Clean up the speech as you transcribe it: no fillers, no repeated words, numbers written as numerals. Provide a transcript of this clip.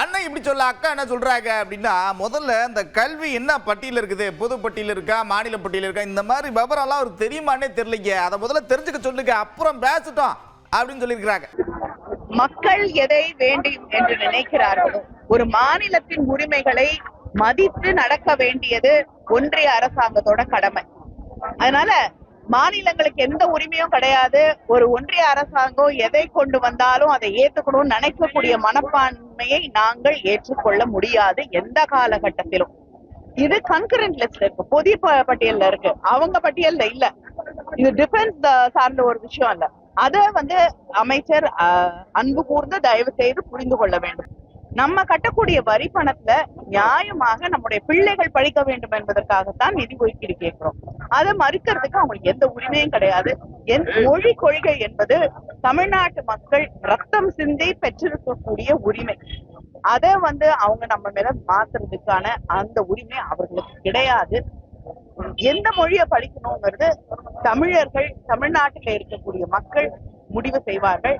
அண்ணன் இப்படி சொல்ல, அக்கா என்ன சொல்றாங்க அப்படின்னா, முதல்ல இந்த கல்வி என்ன பட்டியல் இருக்குது, பொது பட்டியல் இருக்கா, மாநில பட்டியல் இருக்கா, இந்த மாதிரி விவரம்லாம் அவருக்கு தெரியுமானே தெரியலைங்க. அதை முதல்ல தெரிஞ்சுக்க சொல்லுங்க, அப்புறம் பேசட்டும் அப்படின்னு சொல்லியிருக்கிறாங்க. மக்கள் எதை வேண்டும் என்று நினைக்கிறார்களோ, ஒரு மாநிலத்தின் உரிமைகளை மதித்து நடக்க வேண்டியது ஒன்றிய அரசாங்கத்தோட கடமை. அதனால மாநிலங்களுக்கு எந்த உரிமையும் கிடையாது. ஒரு ஒன்றிய அரசாங்கம் எதை கொண்டு வந்தாலும் அதை ஏத்துக்கணும்னு நினைக்கக்கூடிய மனப்பான்மையை நாங்கள் ஏற்றுக்கொள்ள முடியாது எந்த காலகட்டத்திலும். இது கன்கரண்ட் லிஸ்ட்ல இருக்கு, பொது பட்டியல்ல இருக்கு, அவங்க பட்டியல்ல இல்ல. இது டிஃபென்ஸ் சார்ந்த ஒரு விஷயம் இல்ல. அத அமைச்சர் அன்பு கூர்ந்து தயவு செய்து புரிந்து கொள்ள வேண்டும். நம்ம கட்டக்கூடிய வரி பணத்துல நியாயமாக நம்முடைய பிள்ளைகள் படிக்க வேண்டும் என்பதற்காகத்தான் நிதி ஒதுக்கீடு கேட்கிறோம். அதை மறுக்கிறதுக்கு அவங்களுக்கு எந்த உரிமையும் கிடையாது. மொழி கொள்கை என்பது தமிழ்நாட்டு மக்கள் ரத்தம் சிந்தி பெற்றிருக்கக்கூடிய உரிமை. அதை அவங்க நம்ம மேல மாத்துறதுக்கான அந்த உரிமை அவர்களுக்கு கிடையாது. எந்த மொழியை படிக்கணுங்கிறது தமிழர்கள், தமிழ்நாட்டில் இருக்கக்கூடிய மக்கள் முடிவு செய்வார்கள்.